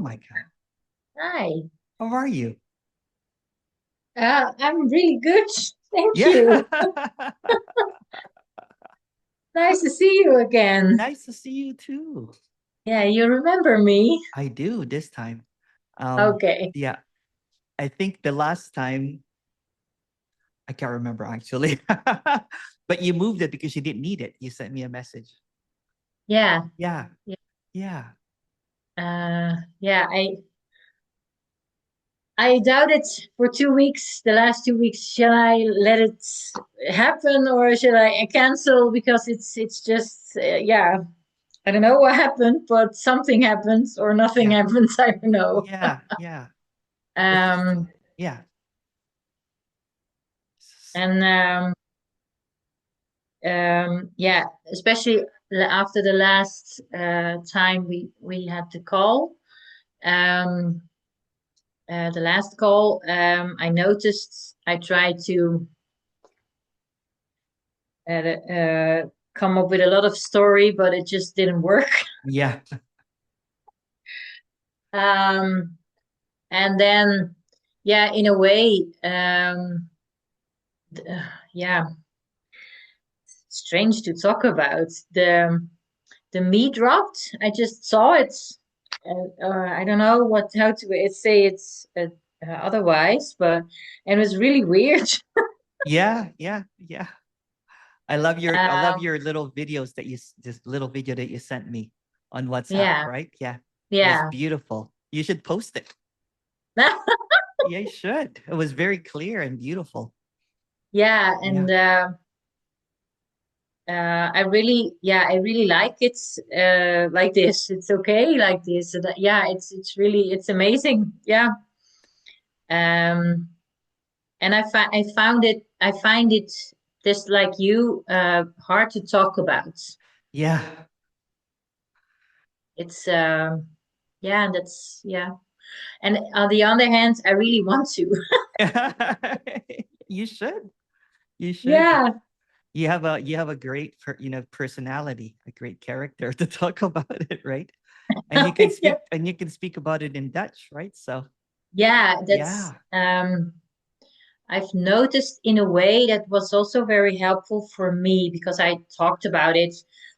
Mieke. Hi. How are you? I'm really good. Thank Yeah. you. Nice to see you again. Nice to see you too. Yeah, you remember me? I do this time. Okay. Yeah, I think the last time I can't remember actually. But you moved it because you didn't need it. You sent me a message. Yeah. Yeah. Yeah. Yeah. Yeah. I doubt it for 2 weeks. The last 2 weeks, shall I let it happen or shall I cancel? Because it's just yeah. I don't know what happened, but something happens or nothing Yeah. happens. I don't know. Yeah. Yeah. It's just Um yeah. and yeah, especially after the last time we had the call, um, the last call, I noticed I tried to come up with a lot of story, but it just didn't work. Yeah. Um, and then, yeah, in a way, yeah, strange to talk about. The me dropped. I just saw it. I don't know what how to say it's otherwise, but it was really weird. Yeah. Yeah. Yeah. I love Um, your little videos that this little video that you sent me on WhatsApp, yeah, right? Yeah. It was yeah, beautiful. You should post it. Yeah, you should. It was very clear and beautiful. yeah, Yeah. and I really like it like this. It's okay like this. Yeah, it's really it's amazing. Yeah. Um, and I find it just like you hard to talk about. Yeah. It's yeah, that's yeah. And on the other hand, I really want to. You should. You should. Yeah. You have a great personality, a great character to talk about it, right? And Yeah. you can speak about it in Dutch, right? So Yeah, that's yeah. I've noticed in a way that was also very helpful for me because I talked about it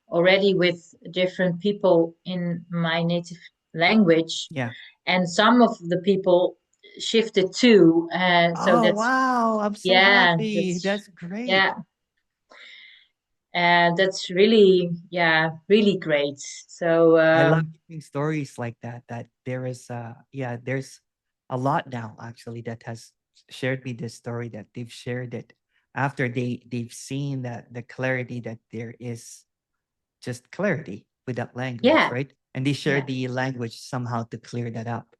already with different people in my native language, Yeah. and some of the people shifted too. So Oh wow. I'm so yeah, happy. That's yeah, great. that's really really great. So I love hearing stories like that. That there is there's a lot now actually that has shared me this story that they've shared it after they've seen that the clarity that there is just clarity with that language, yeah, right? And they share yeah, the language somehow to clear that up.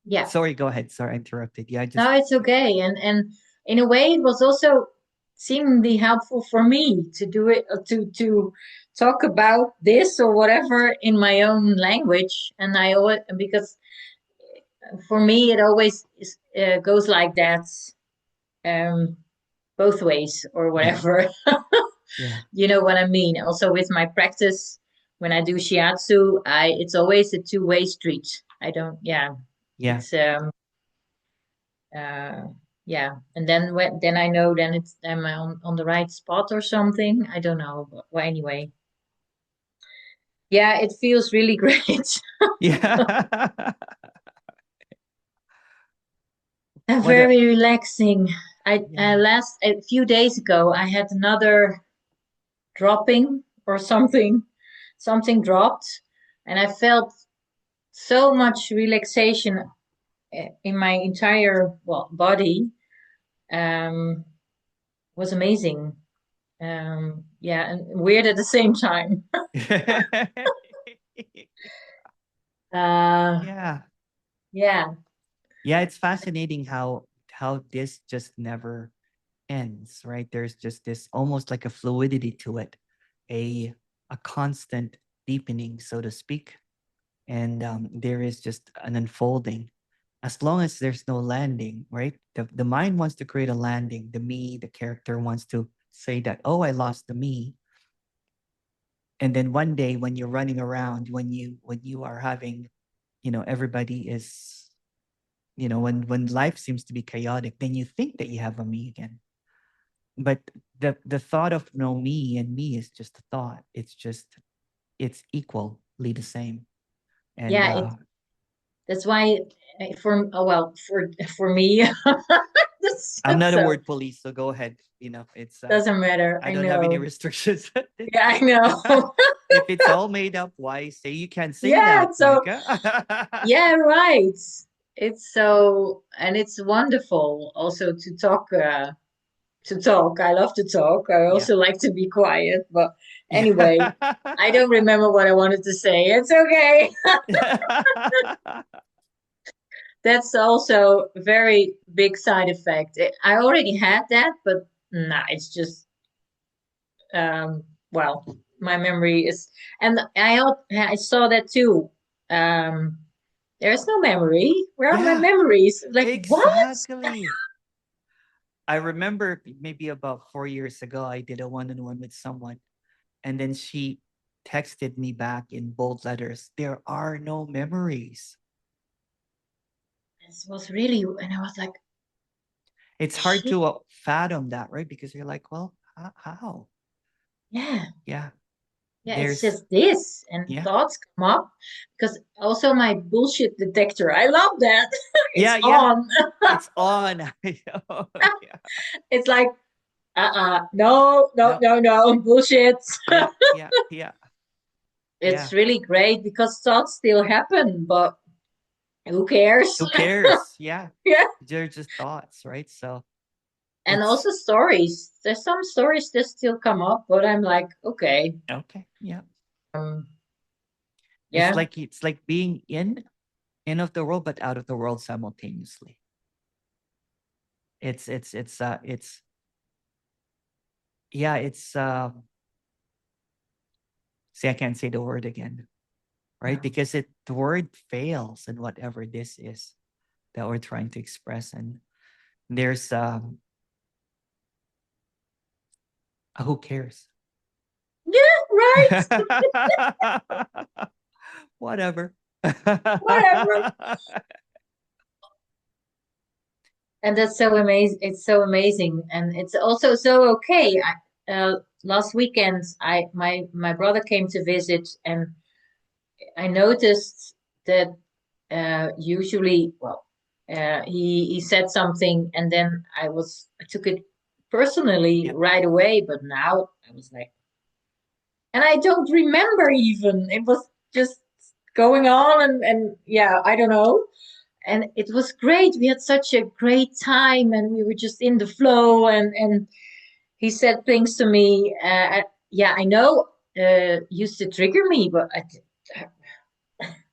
yeah. Sorry, go ahead. Sorry, I interrupted you. I just No, it's okay. And in a way, it was also seemingly helpful for me to do it to talk about this or whatever in my own language. And I always because for me it always goes like that, um, both ways or yeah, whatever. yeah, You know what I mean? Also with my practice, when I do shiatsu, I it's always a two-way street. I don't, yeah, yeah, it's uh yeah, and then then I know then it's am I on the right spot or something. I don't know, but well, anyway, yeah, it feels really great. yeah. What a Very relaxing. I yeah. last a few days ago I had another dropping or something. Something dropped, and I felt so much relaxation in my entire body. Um, was amazing. Yeah, and weird at the same time. Uh, Yeah. yeah, Yeah, it's fascinating how this just never ends, right? There's just this almost like a fluidity to it, a a constant deepening, so to speak. And there is just an unfolding. As long as there's no landing, right? The mind wants to create a landing. The me, the character wants to say that, oh, I lost the me. And then one day when you're running around, when you are having everybody is, when life seems to be chaotic, then you think that you have a me again. But the thought of no me and me is just a thought. It's equally the same. And Yeah, that's why for me, this I'm not a so word police, so go ahead. It's doesn't matter. I I don't have any know. restrictions. Yeah, I know. If it's all made up, why say you can't say Yeah, that, so Micah? yeah, right. It's so, and it's wonderful also to talk. I love to talk. I Yeah. also like to be quiet, but anyway, I don't remember what I wanted to say. It's okay. That's also a very big side effect. I already had that, but nah, it's just well, my memory is, and I saw that too. Um, there's no memory. Where are my Yeah, memories? Like what? exactly. I remember maybe about 4 years ago, I did a one-on-one with someone, and then she texted me back in bold letters, "There are no memories." This was really, and I was like, It's hard shit, to fathom that, right? Because you're like, well, how? yeah, Yeah, yeah. It's there's, just this, and yeah, thoughts come up because also my bullshit detector. I love that. yeah, It's yeah, on. it's on. I know. Yeah, It's like, no, no, no, no, no, bullshit. yeah, yeah, yeah, yeah. It's really great because thoughts still happen, but who cares? Who cares? Yeah, Yeah. they're just thoughts, right? So And it's also stories. There's some stories that still come up, but I'm like, okay, okay. Yeah, um, it's yeah, like it's like being in of the world but out of the world simultaneously. It's yeah, it's see, I can't say the word again, right? no. Because the word fails in whatever this is that we're trying to express. And there's who cares? Yeah, right. Whatever. Whatever. And that's so amazing. It's so amazing, and it's also so okay. Last weekend, my brother came to visit, and I noticed that usually, well, he said something, and then I took it personally Yeah. right away. But now I was like, and I don't remember even. It was just going on, and yeah, I don't know. And it was great. We had such a great time, and we were just in the flow. And he said things to me. Yeah, I know used to trigger me, but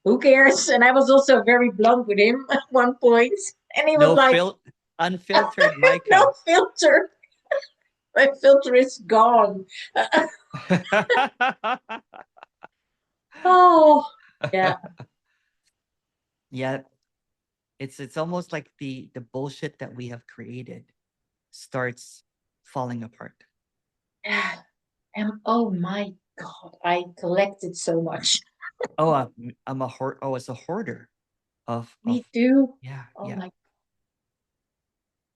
who cares? And I was also very blunt with him at one point, and he was No like, unfiltered "No Micah. filter. My filter is gone." Oh, yeah, Yeah, it's almost like the bullshit that we have created starts falling apart. yeah. And oh my God, I collected so much. Oh, I'm a oh, as a hoarder of Me too. yeah, Oh yeah, my,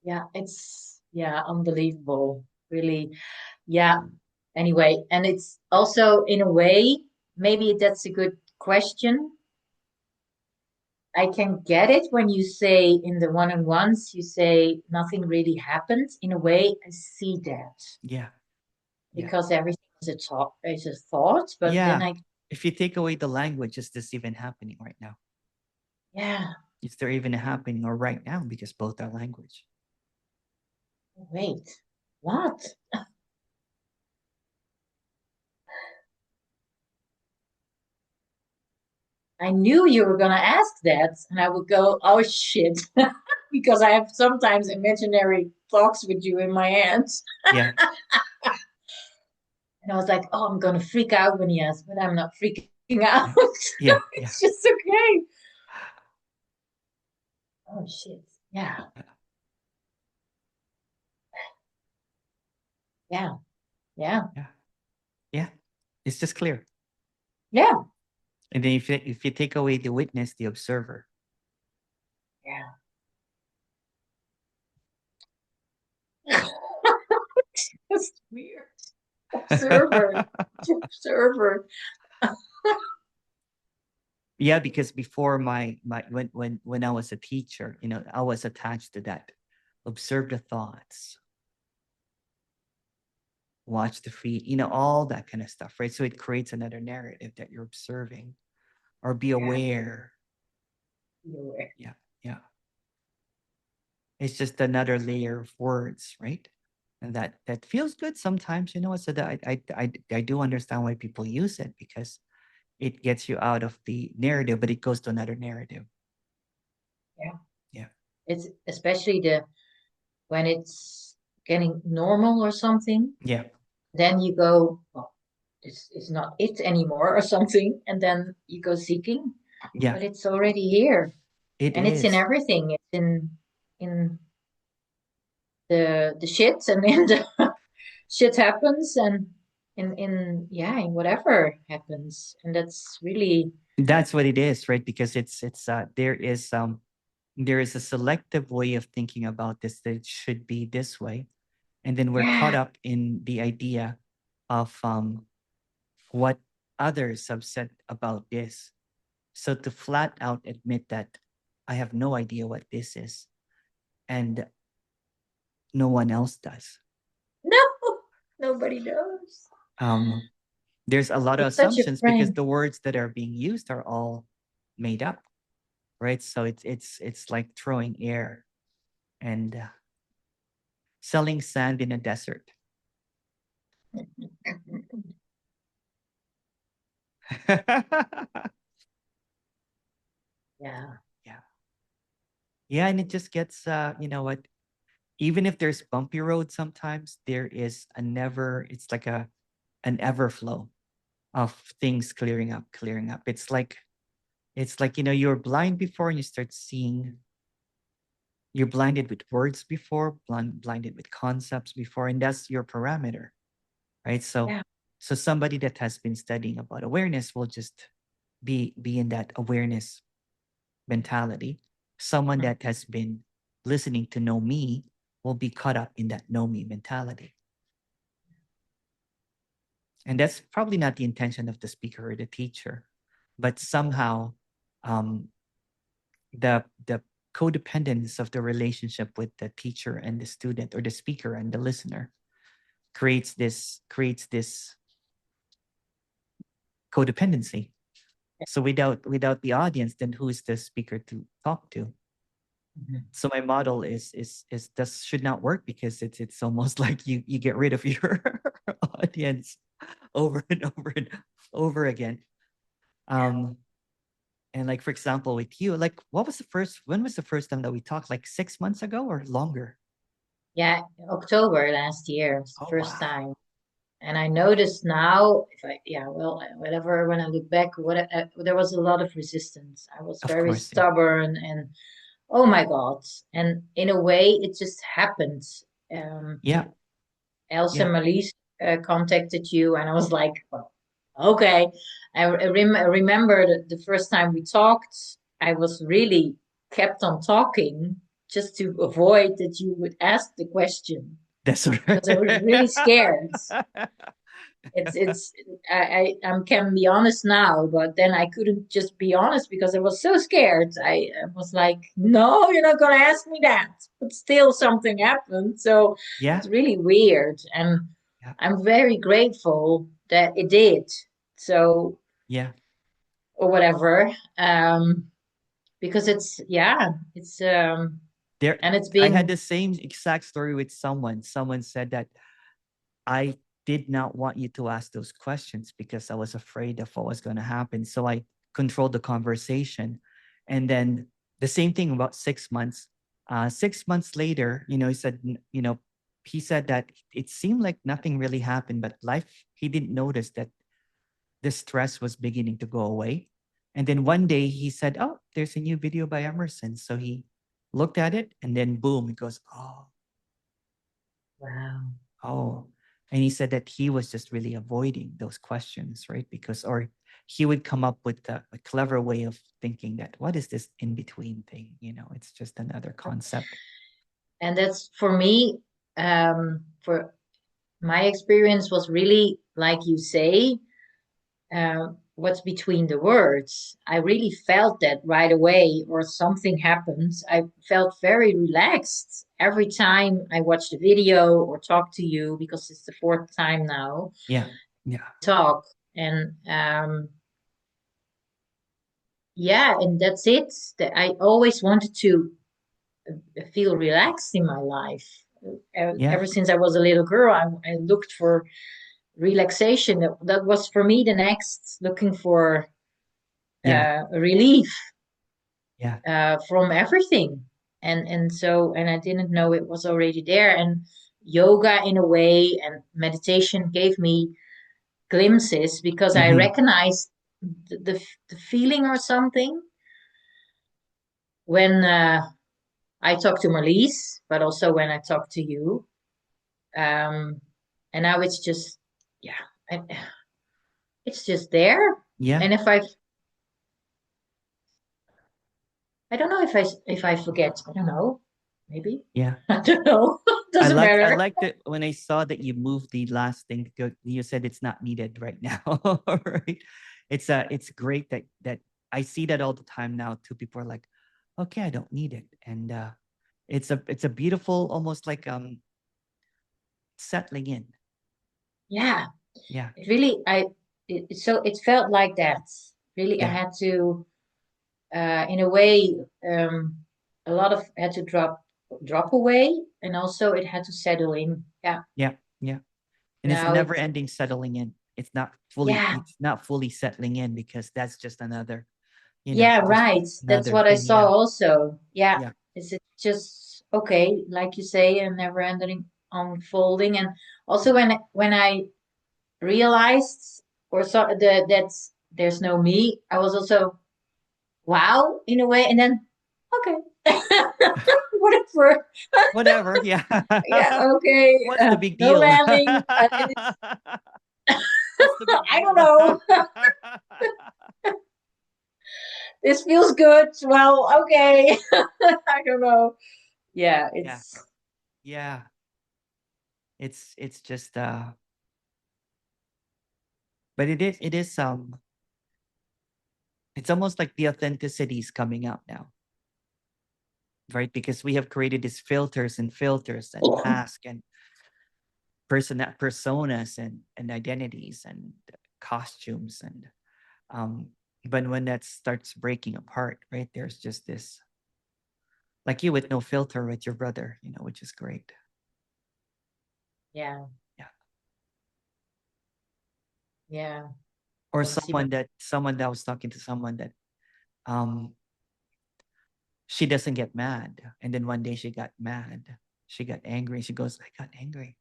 yeah, it's yeah, unbelievable. Really. Yeah. Anyway, and it's also in a way, maybe that's a good question. I can get it when you say in the one-on-ones, you say nothing really happened. In a way, I see that yeah, yeah, because everything is a thought. But then yeah. I, If you take away the language, is this even happening right now? yeah, Is there even happening or right now? Because both are language. wait, what? I knew you were gonna ask that, and I would go, oh shit, because I have sometimes imaginary talks with you in my hands. Yeah, And I was like, oh, I'm gonna freak out when he asks, but I'm not freaking out. yeah, yeah, yeah, It's just okay. Oh shit. Yeah. Yeah. Yeah. yeah, yeah. It's just clear. Yeah. And then if you take away the witness, the observer. Yeah. That's weird. Observer. Observer. Yeah, because before my when I was a teacher, I was attached to that. Observe the thoughts, watch the feet, all that kind of stuff, right? So it creates another narrative that you're observing, or be Yeah. aware. You're Yeah, yeah. It's just another layer of words, right? And that feels good sometimes, So that I do understand why people use it, because it gets you out of the narrative, but it goes to another narrative. Yeah. Yeah, It's especially the when it's getting normal or something, yeah, then you go, well, it's not it anymore or something, and then you go seeking, yeah. but it's already here, It and it's in is. everything. It's in the shit, and in the shit happens, and in yeah, in whatever happens, and that's really That's what it is, right? Because there is a selective way of thinking about this, that it should be this way, and then we're caught yeah, up in the idea of what others have said about this. So to flat out admit that I have no idea what this is, and no one else does. no, nobody knows. Um, there's a lot of It's such a assumptions because prank. the words that are being used are all made up, right? So it's like throwing air and selling sand in a desert. Yeah, Yeah. Yeah, and it just gets you know what, even if there's bumpy road sometimes, there is a never it's like an ever flow of things clearing up. It's like you're blind before, and you start seeing. You're blinded with words before, blinded with concepts before, and that's your parameter, right? So yeah. so somebody that has been studying about awareness will just be in that awareness mentality. Someone Mm. that has been listening to know me will be caught up in that know me mentality. And that's probably not the intention of the speaker or the teacher, but somehow um, the codependence of the relationship with the teacher and the student, or the speaker and the listener, creates this codependency. So without the audience, then who is the speaker to talk to? Mhm. So my model is this should not work, because it's almost like you get rid of your audience and over again. Um, and like, for example, with you, like, when was the first time that we talked? Like 6 months ago or longer? Yeah, October last year was the Oh first wow. time. And I noticed now, if I, yeah, well, whatever, when I look back, there was a lot of resistance. I was Of very course, yeah. stubborn, and oh my God. And in a way, it just happened. Um, Yeah, Elsa yeah. Malise contacted you, and I was like, well, okay. I remember the first time we talked, I was really kept on talking just to avoid that you would ask the question That's because I was really scared. right. It's I can be honest now, but then I couldn't just be honest because I was so scared. I was like, no, you're not gonna ask me that. But still something happened. So Yeah, it's really weird. And yeah, I'm very grateful that it did. So yeah. or whatever. Because it's yeah, it's There, and it's I had being the same exact story with someone. Someone said that I did not want you to ask those questions because I was afraid of what was going to happen. So I controlled the conversation. And then the same thing about 6 months. 6 months later, he said that it seemed like nothing really happened, but he didn't notice that the stress was beginning to go away. And then one day he said, "Oh, there's a new video by Emerson." So he looked at it, and then boom, he goes, "Oh, wow. oh." And he said that he was just really avoiding those questions, right? Or he would come up with a clever way of thinking that what is this in between thing? It's just another concept. And that's for me, for my experience was really like you say, what's between the words. I really felt that right away, or something happened. I felt very relaxed every time I watched a video or talk to you, because it's the fourth time now. Yeah. Yeah. Talk. And yeah, and that's it. That I always wanted to feel relaxed in my life. Yeah. Ever since I was a little girl, I looked for relaxation. That was for me the next, looking for Yeah. relief Yeah. from everything. And I didn't know it was already there. And yoga, in a way, and meditation gave me glimpses, because I Hmm. recognized the feeling or something when I talk to Marlies, but also when I talk to you. Um, and now it's just, yeah, I, it's just there. Yeah. And I don't know if I forget. I don't know. Maybe. Yeah. I don't know. I Doesn't like I matter. liked it when I saw that you moved the last thing. You said it's not needed right now. Right? It's great that I see that all the time now too. People are like, okay, I don't need it. And it's a beautiful, almost like settling in. Yeah. Yeah. It really, so it felt like that. Really, I Yeah. had to, in a way, a lot of had to drop away, and also it had to settle in. Yeah. Yeah. Yeah. And it's a Now never it's, ending settling in. yeah. It's not fully settling in because that's just another, Yeah, just right. That's another what I thing. saw Yeah. also. Yeah. Yeah. Is it just okay, like you say, a never ending unfolding? And also when I realized, or saw that there's no me, I was also wow, in a way, and then okay. Whatever. Whatever. Yeah. Yeah, okay. What's the big No deal? landing. It's, What's the big I don't deal? know. This feels good. Well, okay. I don't know. Yeah, Yeah. it's Yeah. It's just but it is it's almost like the authenticity is coming out now, right? Because we have created these filters and masks and personas and identities and costumes and um but when that starts breaking apart, right, there's just this, like you with no filter with your brother, which is great. yeah, Yeah. yeah. Or Want to see my someone that was talking to someone that um she doesn't get mad, and then one day she got mad, she got angry, she goes, I got angry.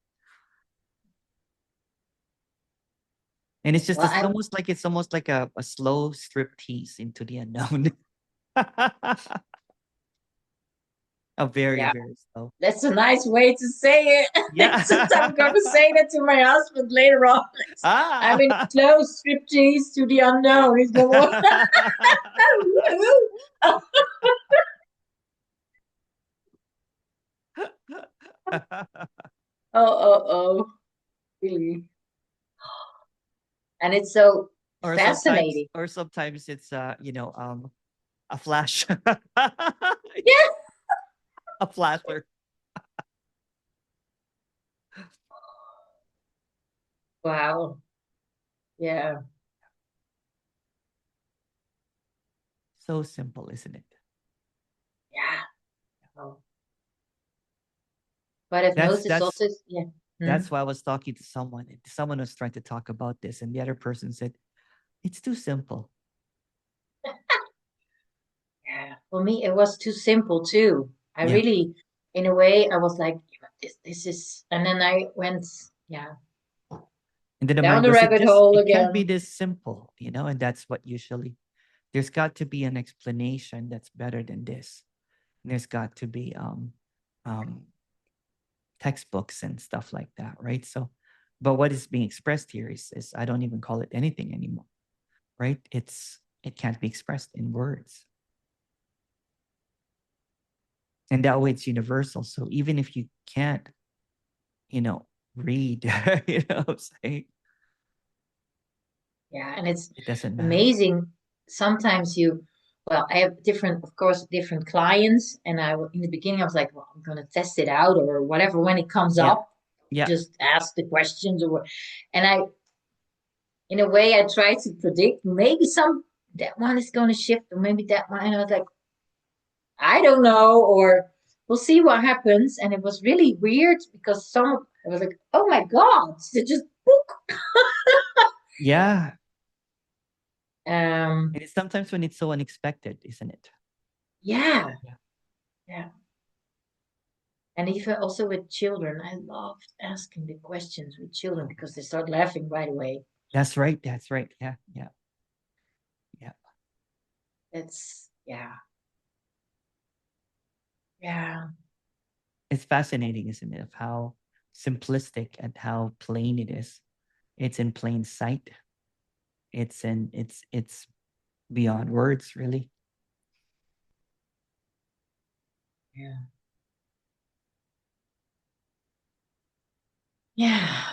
And it's just well, it's almost like a slow strip tease into the unknown. A very, yeah. very slow. That's a nice way to say it. Since I'm Yeah. gonna say that to my husband later on. I'm in a Ah. slow striptease to the unknown. He's gonna oh, really. And it's so or sometimes fascinating. or sometimes it's a flash. Yeah. A flasher. Wow. Yeah. So simple, isn't it? Yeah. Oh. But I've That's noticed that's also, yeah. Hmm? that's why I was talking to someone. Someone was trying to talk about this, and the other person said, it's too simple. Yeah. For me, it was too simple too. I Yeah. really, in a way, I was like, this is, and then I went, yeah, And then the down mind the goes, rabbit hole it can't be again. this simple, and that's what usually there's got to be an explanation that's better than this. And there's got to be um textbooks and stuff like that, right? So but what is being expressed here is I don't even call it anything anymore. right? It can't be expressed in words. And that way it's universal. So even if you can't, you know, read, you know what I'm saying? Yeah, and it's It doesn't matter. amazing. Sometimes you, well, I have different, of course, different clients, and in the beginning I was like, well, I'm gonna test it out or whatever. When it comes Yeah. up, Yeah. just ask the questions or, and in a way, I try to predict maybe that one is gonna shift, or maybe that one. And I was like, I don't know, or we'll see what happens. And it was really weird because I was like, oh my god, it just book. Yeah. Um, And it's sometimes when it's so unexpected, isn't it? yeah, Yeah. yeah. And even also with children, I loved asking the questions with children because they start laughing right away. That's right. That's right. Yeah. Yeah. Yeah. It's yeah, yeah, It's fascinating, isn't it? Of how simplistic and how plain it is. It's in plain sight. It's beyond words, really. yeah, yeah.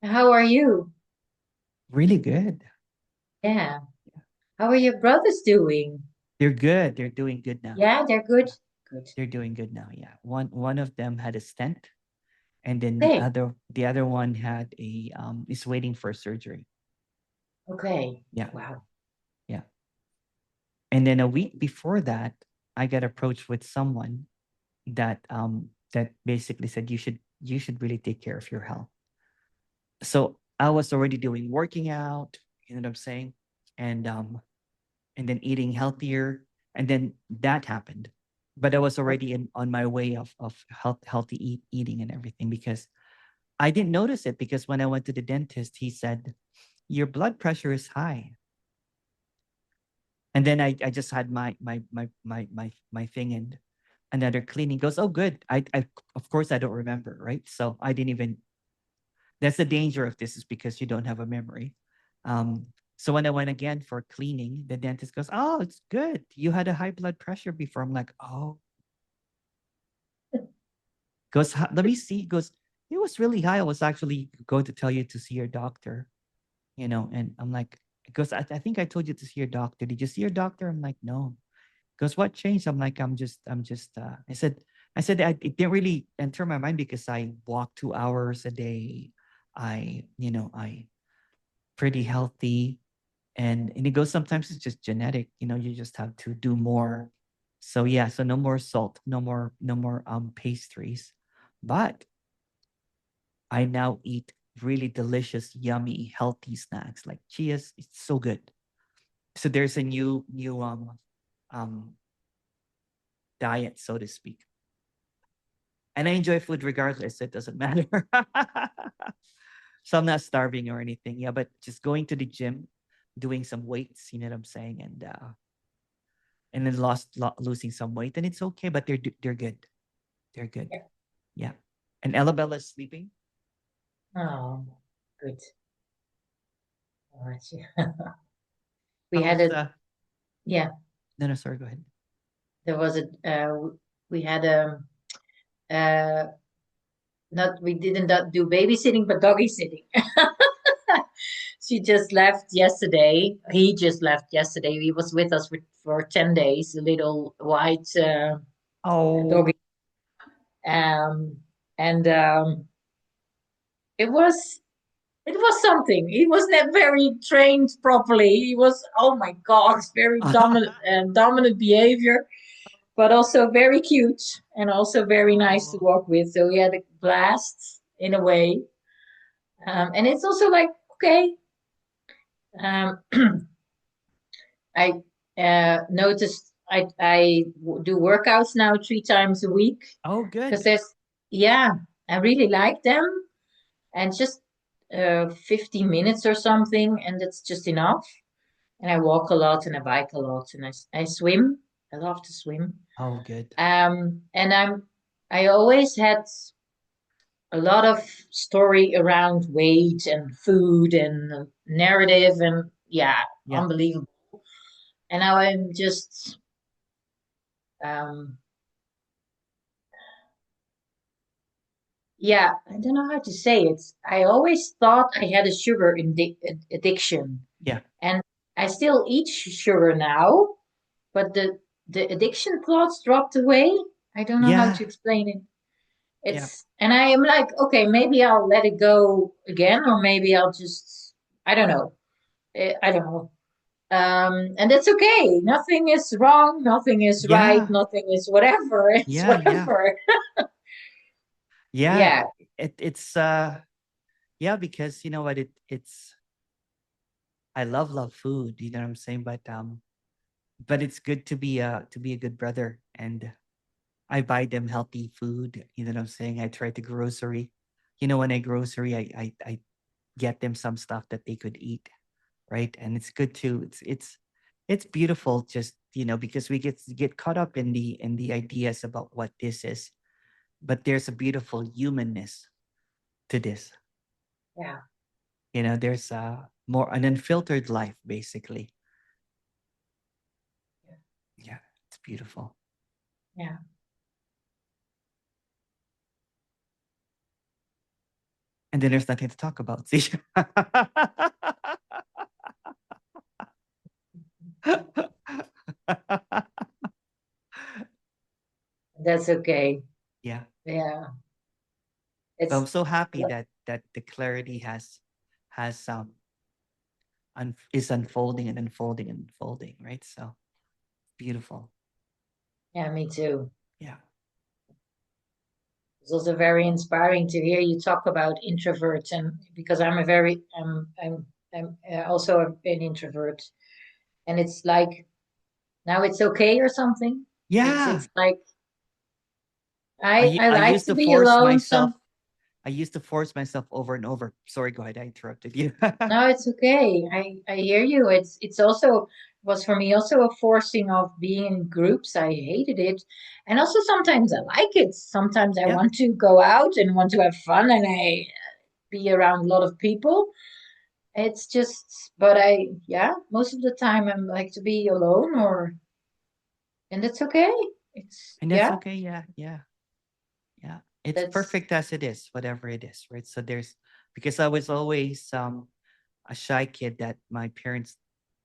How are you? Really good. Yeah. How are your brothers doing? They're good. They're doing good now. Yeah, they're good. Good. They're doing good now. Yeah. One of them had a stent, and then Okay. the other one had a is waiting for surgery. Okay. Yeah. Wow. Yeah. And then a week before that, I got approached with someone that basically said you should really take care of your health. So I was already doing working out, you know what I'm saying? And then eating healthier. And then that happened. But I was already on my way of healthy eating and everything because I didn't notice it because when I went to the dentist, he said, your blood pressure is high. And then I just had my thing and another cleaning goes, oh good. I of course I don't remember, right? So I didn't even that's the danger of this is because you don't have a memory. Um, so when I went again for cleaning, the dentist goes, oh, it's good. You had a high blood pressure before. I'm like, oh, goes, let me see. Goes, it was really high. I was actually going to tell you to see your doctor, you know, and I'm like, because I think I told you to see your doctor. Did you see your doctor? I'm like, no. Because what changed? I'm like, I said, it didn't really enter my mind because I walk 2 hours a day. I pretty healthy. And it goes, sometimes it's just genetic, you know, you just have to do more. So yeah, so no more salt, no more pastries. But I now eat really delicious, yummy, healthy snacks like chias. It's so good. So there's a new um diet, so to speak. And I enjoy food regardless. It doesn't matter. So I'm not starving or anything. Yeah, but just going to the gym, doing some weights, you know what I'm saying? And then losing some weight, and it's okay, but they're good. They're good. Yeah. Yeah. And Ellabella is sleeping. Oh, good. All right. Yeah. We had How's a yeah. no no sorry, go ahead. There was we had a uh not we didn't do babysitting but doggy sitting. She just left yesterday. He just left yesterday. He was with us for 10 days, a little white Oh, doggy. Um, and it was it was something. He was not very trained properly. He was, oh my God, very dominant behavior, but also very cute and also very nice to oh, walk with. So he had a blast in a way. And it's also like, okay, um, I noticed I do workouts now 3 times a week oh, because good. yeah, I really like them and just 15 minutes or something, and that's just enough. And I walk a lot and I bike a lot and I swim. I love to swim. Oh, good. And I always had a lot of story around weight and food and narrative, and yeah, Yeah. unbelievable. And now I'm just um yeah, I don't know how to say it. I always thought I had a sugar addiction, Yeah. and I still eat sugar now, but the addiction thoughts dropped away. I don't know how Yeah. to explain it. Yeah. It's and I am like, okay, maybe I'll let it go again, or maybe I'll just I don't know. I don't know. And that's okay. Nothing is wrong. Nothing is right. Yeah. Nothing is whatever. It's Yeah. Yeah. whatever. Yeah. Yeah, It's yeah, because you know what, it's I love food, you know what I'm saying? But it's good to be a good brother, and I buy them healthy food, you know what I'm saying? I try to grocery. You know, when I grocery, I get them some stuff that they could eat, right? And it's good to it's beautiful, just you know, because we get caught up in the ideas about what this is, but there's a beautiful humanness to this. yeah, You know, there's more an unfiltered life, basically. Yeah, it's beautiful. yeah. And then there's nothing to talk about. See? That's okay. Yeah. Yeah, But I'm it's so happy that the clarity has is unfolding and unfolding and unfolding, right? So beautiful. yeah, me too. Yeah. It's also very inspiring to hear you talk about introverts, and because I'm a very I'm also an introvert, and it's like now it's okay or something. Yeah. It's like I I like used to to be force alone. myself. I used to force myself over and over. Sorry, go ahead. I interrupted you. No, it's okay. I hear you. It's also was for me also a forcing of being in groups. I hated it, and also sometimes I like it. Sometimes I Yeah. want to go out and want to have fun, and I be around a lot of people. It's just, but yeah, most of the time I'm like to be alone, or and it's okay. It's And that's yeah, okay. Yeah. Yeah. Yeah. It's that's perfect as it is, whatever it is, right? So there's because I was always a shy kid that my parents,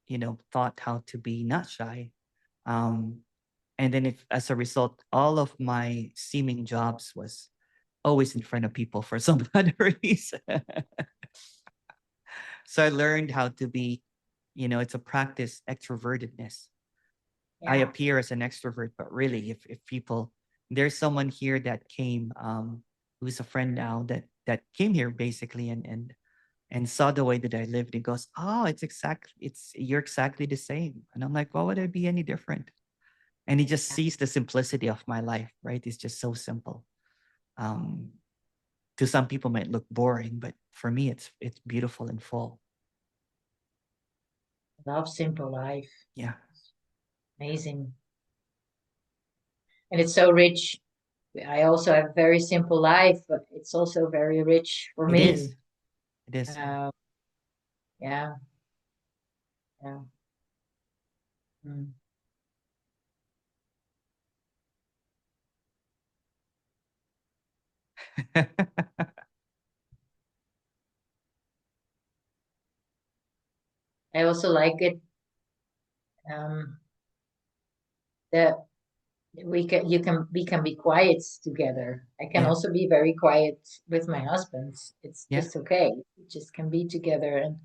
you know, taught how to be not shy. Um, and then if as a result, all of my seeming jobs was always in front of people for some other reason. So I learned how to be, you know, it's a practice extrovertedness. I yeah, appear as an extrovert, but really if people there's someone here that came who's a friend now that came here basically and saw the way that I lived and goes, oh, it's you're exactly the same. And I'm like, why would I be any different? And he just sees the simplicity of my life, right? It's just so simple. Um, to some people might look boring, but for me it's beautiful and full. love simple life. Yeah, Amazing, and it's so rich. I also have a very simple life, but it's also very rich for it is. me. It is. Uh, yeah, yeah. Mm. I also like it um, that we can be quiet together. I can Yeah. also be very quiet with my husband. It's Yeah. just okay. We just can be together, and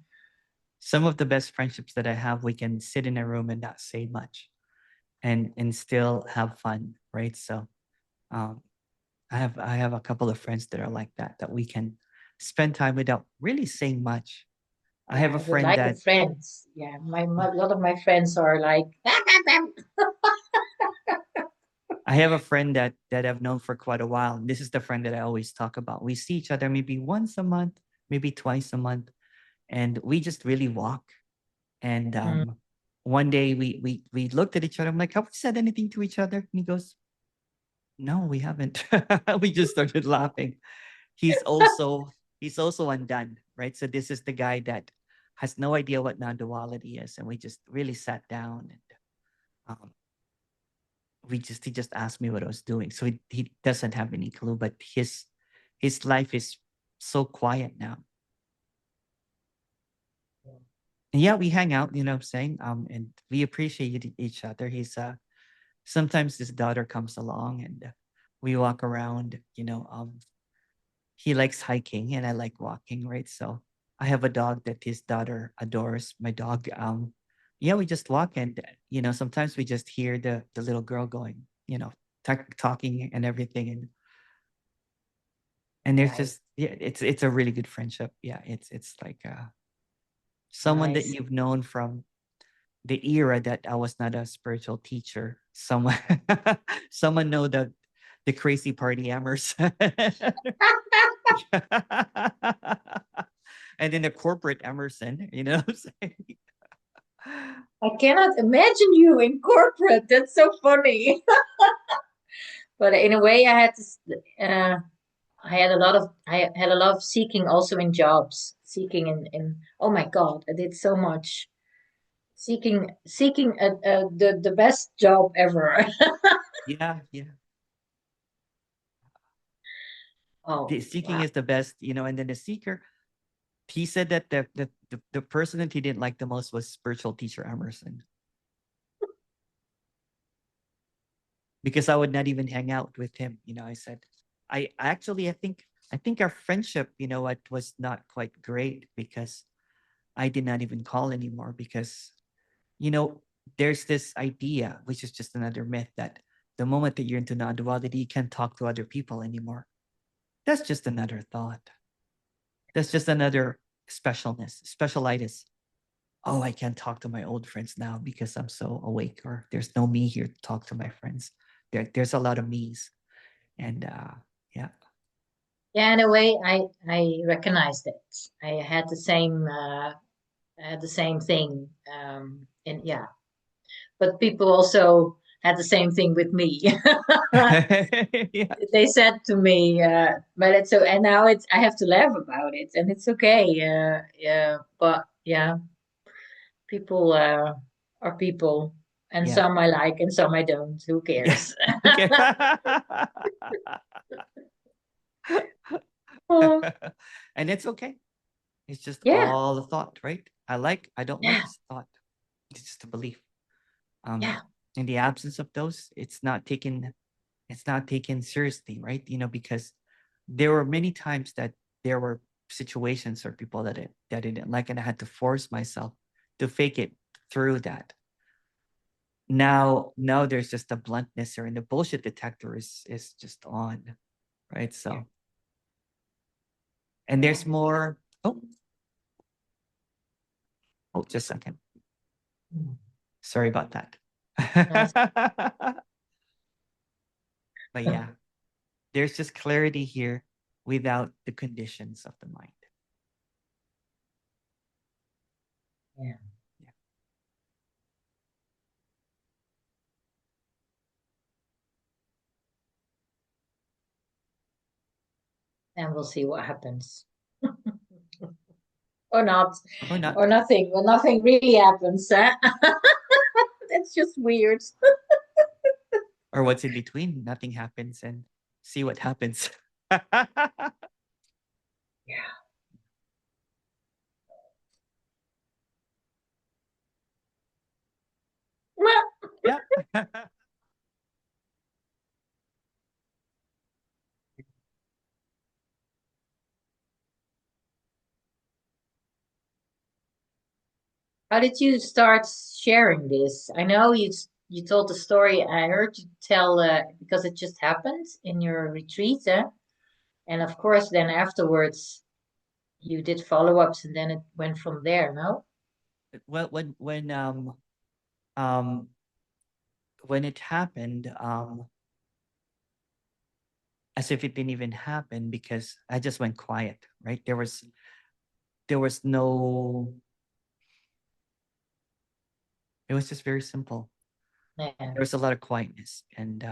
Some of the best friendships that I have, we can sit in a room and not say much and still have fun, right? So um I have a couple of friends that are like that we can spend time without really saying much. I have a yeah, but friend like a that friends. Yeah, yeah, a lot of my friends are like, I have a friend that I've known for quite a while. This is the friend that I always talk about. We see each other maybe once a month, maybe twice a month, and we just really walk. And mm, one day we looked at each other. I'm like, have we said anything to each other? And he goes, no, we haven't. We just started laughing. he's also he's also undone, right? So this is the guy that has no idea what non-duality is, and we just really sat down and um, he just asked me what I was doing. So he doesn't have any clue, but his life is so quiet now. And yeah, we hang out, you know what I'm saying? And we appreciate each other. He's sometimes his daughter comes along and we walk around, he likes hiking and I like walking, right? So I have a dog that his daughter adores. My dog, yeah, we just walk and sometimes we just hear the little girl going, talking and everything, and there's Nice, just yeah, it's a really good friendship. Yeah, it's like someone that nice. you've known from the era that I was not a spiritual teacher. Someone someone know the crazy party Emerson. And then the corporate Emerson, you know what I'm saying? I cannot imagine you in corporate. That's so funny. But in a way, I had a lot of seeking also in jobs, seeking in oh my God, I did so much seeking the best job ever. Yeah, yeah. Oh The seeking wow. is the best, and then the seeker, he said that the person that he didn't like the most was spiritual teacher Emerson. Because I would not even hang out with him. I said, I actually, I think our friendship, what was not quite great because I did not even call anymore because, you know, there's this idea, which is just another myth that the moment that you're into non-duality, you can't talk to other people anymore. That's just another thought. That's just another specialitis. Oh, I can't talk to my old friends now because I'm so awake, or there's no me here to talk to my friends. There's a lot of me's. And yeah. Yeah, in a way, I recognized it. I had the same thing. And yeah, but people also had the same thing with me. Yeah. They said to me, but it's so, and now I have to laugh about it, and it's okay. Yeah, but yeah, people are people, and Yeah. some I like and some I don't. Who Yeah. cares? Okay. Oh, And it's okay. It's just yeah, all a thought, right? I don't like yeah, is a thought. It's just a belief. Um, yeah, in the absence of those, it's not taken seriously, right? Because there were many times that there were situations or people that I didn't like, and I had to force myself to fake it through that. Now there's just a bluntness here, and the bullshit detector is just on, right? yeah, So, and yeah. there's more. Oh, just a second. Mm. Sorry about that. Nice. But yeah, there's just clarity here without the conditions of the mind. Yeah, Yeah. and we'll see what happens, or not, Or or not. nothing. Well, nothing really happens. Huh? That's just weird. Or what's in between. Nothing happens and see what happens. Yeah. Well, Yeah. how did you start sharing this? I know you told the story. I heard you tell because it just happened in your retreat, and of course, then afterwards you did follow-ups, and then it went from there. No? Well, um when it happened, as if it didn't even happen because I just went quiet, right? There was no, it was just very simple. Yeah. There was a lot of quietness, and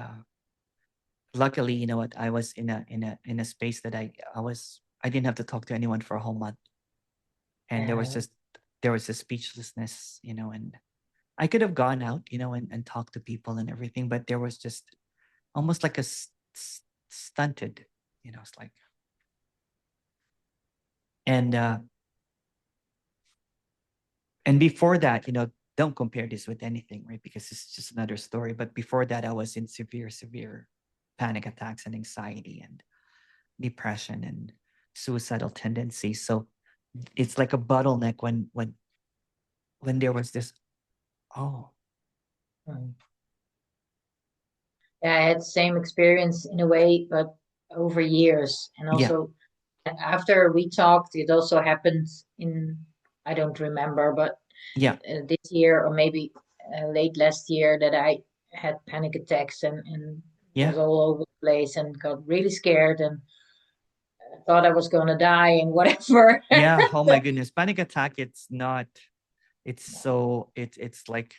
luckily, you know what, I was in a space that I didn't have to talk to anyone for a whole month. And Yeah, there was a speechlessness, and I could have gone out, and talked to people and everything, but there was just almost like a stunted, it's like, and before that, don't compare this with anything, right? Because it's just another story. But before that, I was in severe panic attacks and anxiety and depression and suicidal tendencies. So it's like a bottleneck when there was this, oh, mm. Yeah, I had the same experience in a way, but over years. And yeah, also after we talked, it also happened in, I don't remember, but yeah, this year or maybe late last year that I had panic attacks and yeah, was all over the place and got really scared and thought I was going to die and whatever. yeah. Oh my goodness. Panic attack, it's not, it's so, it's like,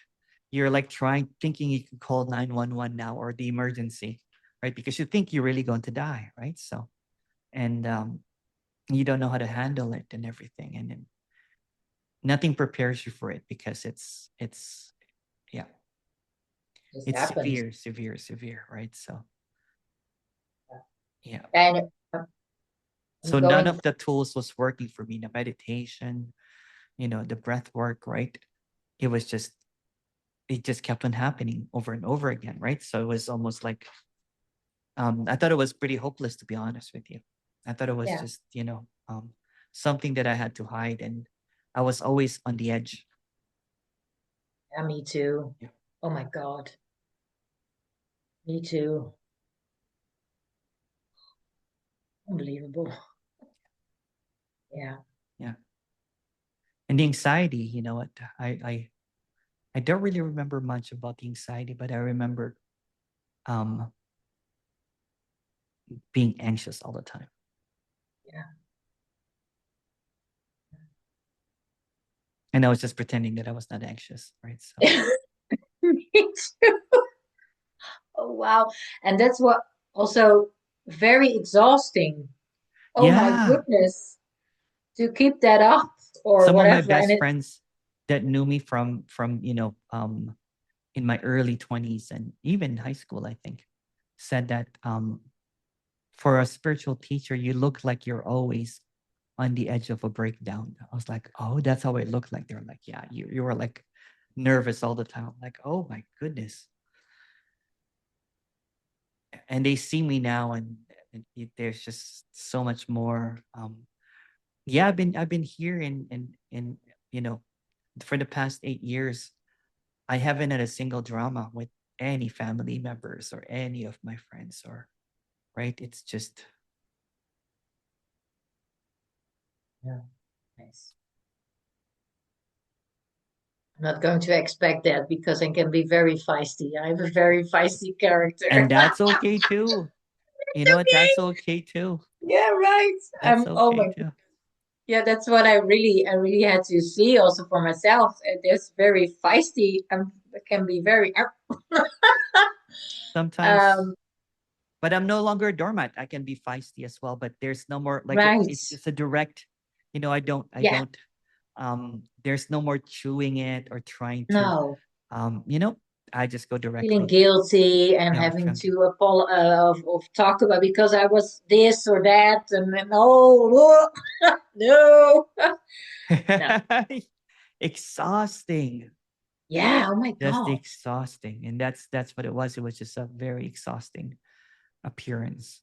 you're like thinking you can call 911 now, or the emergency, right? Because you think you're really going to die, right? So, and you don't know how to handle it and everything. And then nothing prepares you for it, because yeah, Just it's happened. severe, right? So, yeah. And I'm So none going, of the tools was working for me. The meditation, the breath work, right? It was just, it just kept on happening over and over again, right? So it was almost like, I thought it was pretty hopeless, to be honest with you. I thought it was yeah, just, something that I had to hide, and I was always on the edge. yeah, me too. Yeah, Oh my God, me too. Unbelievable. Yeah. yeah. And the anxiety, what, I don't really remember much about the anxiety, but I remember um being anxious all the time. Yeah. And I was just pretending that I was not anxious, right? So Me too. Oh, wow. And that's what also very exhausting. Oh my yeah, goodness. To keep that up or some of my whatever. And best it, friends that knew me from in my early 20s and even high school, I think, said that for a spiritual teacher, you look like you're always on the edge of a breakdown. I was like, oh, that's how I look like. They were like, yeah, you were like nervous all the time. I'm like, oh my goodness. And they see me now, and there's just so much more. Yeah, I've been here in you know for the past 8 years. I haven't had a single drama with any family members or any of my friends, or right. It's just, yeah, nice. I'm not going to expect that because I can be very feisty. I have a very feisty character. and that's okay too. You know what? That's okay too. Yeah, right. That's Oh okay my, too. yeah, that's what I really had to see also for myself. It's very feisty. I can be very, Sometimes, um, but I'm no longer a doormat. I can be feisty as well, but there's no more like right. it's just a direct, I don't, Yeah, there's no more chewing it or trying to, no. um, you know, I just go Feeling directly. guilty and Yeah, having to of talk about because I was this or that and oh no no exhausting. yeah oh my Just god exhausting. And that's what it was. It was just a very exhausting appearance.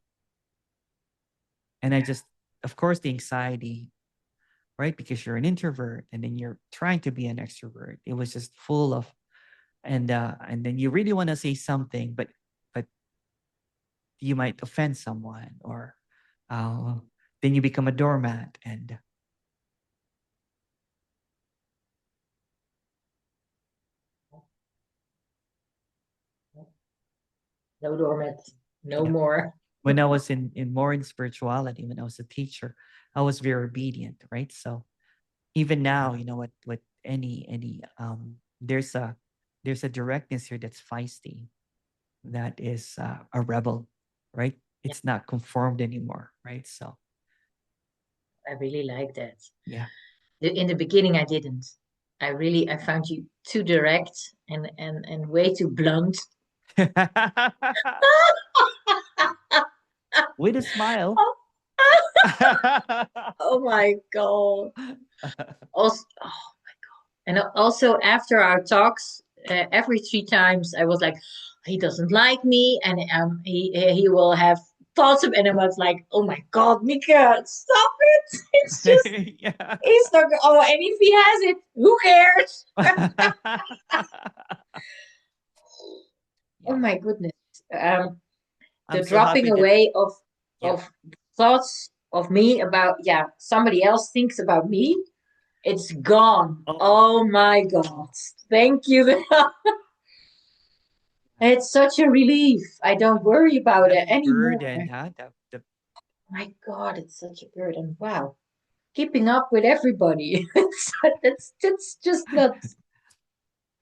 And I just, of course, the anxiety, right? Because you're an introvert and then you're trying to be an extrovert. It was just full of, and then you really want to say something, but you might offend someone, or uh, then you become a doormat. And no doormat no yeah, more when I was in more in spirituality, when I was a teacher, I was very obedient, right? So even now, with any there's a directness here that's feisty, that is a rebel. right? Yeah, It's not conformed anymore, right? So I really like that. yeah. In the beginning, I didn't. I found you too direct and way too blunt. With a smile. Oh my God. Also, and also after our talks, every 3 times I was like, he doesn't like me, and he will have thoughts of, and I was like, oh my God, Mieke, stop it! It's just Yeah. he's not. Oh, and if he has it, who cares? Oh Yeah. my goodness. Um, I'm the so happy dropping that away yeah. of thoughts of me about, yeah, somebody else thinks about me. It's gone. Oh, Oh my God. Thank you. It's such a relief. I don't worry about that it burden, anymore. huh? The My God, it's such a burden. Wow. Keeping up with everybody. That's just not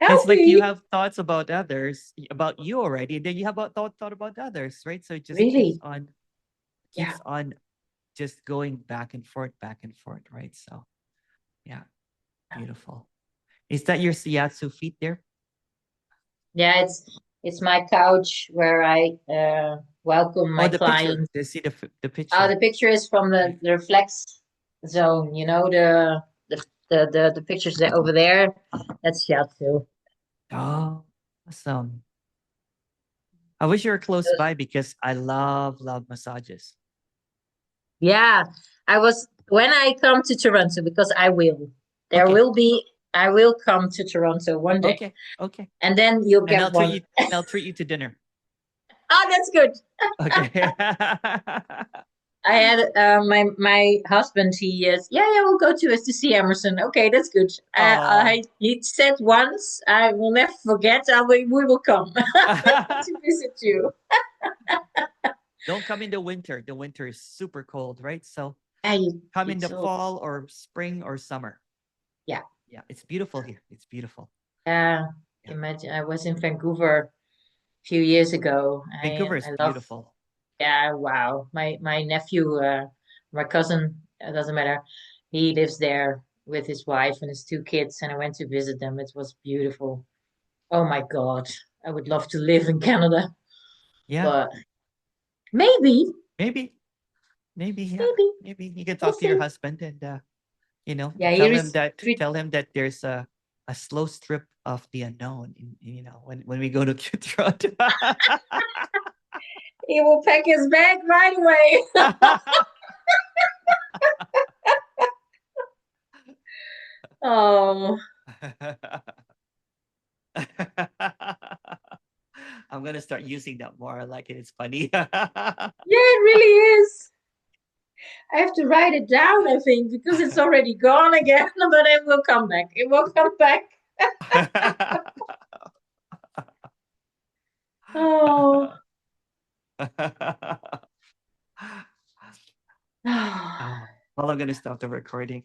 it's like you healthy. have thoughts about others, about you already, and then you have a thought about others, right? So it just Really. Yeah. keeps on just going back and forth, right? So yeah, beautiful. Is that your shiatsu feet there? Yeah, it's my couch where I welcome Oh, my the picture. clients. To see the Oh, picture. the picture is from Yeah. the reflex zone, the pictures that over there. That's shiatsu. Oh, awesome. I wish you were close by because I love massages. Yeah, I was when I come to Toronto, because I will. There Okay, will be I will come to Toronto one day, okay, okay. and then you'll And get one. I'll treat you to dinner. Oh, that's good. Okay. I had my husband. He is, yeah, we'll go to see Emerson. Okay, that's good. Oh. He said once, I will never forget. We will come to visit you. Don't come in the winter. The winter is super cold, right? So Yeah, come you in the told. fall or spring or summer. Yeah, Yeah, it's beautiful here. It's beautiful. yeah. Yeah. Imagine I was in Vancouver a few years ago. Vancouver And is I love. beautiful. Yeah, wow. My nephew, my cousin, it doesn't matter. He lives there with his wife and his 2 kids, and I went to visit them. It was beautiful. Oh my God, I would love to live in Canada, Yeah, but maybe, maybe, maybe, yeah. maybe Maybe you can we'll talk to your see. husband and Yeah, here is. tell him that there's a slow strip of the unknown when we go to Toronto. He will pack his bag right away. Oh, I'm gonna start using that more. I like it. It's funny. yeah, it really is. I have to write it down, I think, because it's already gone again, but it will come back. It will come back. Oh. Well, I'm gonna stop the recording.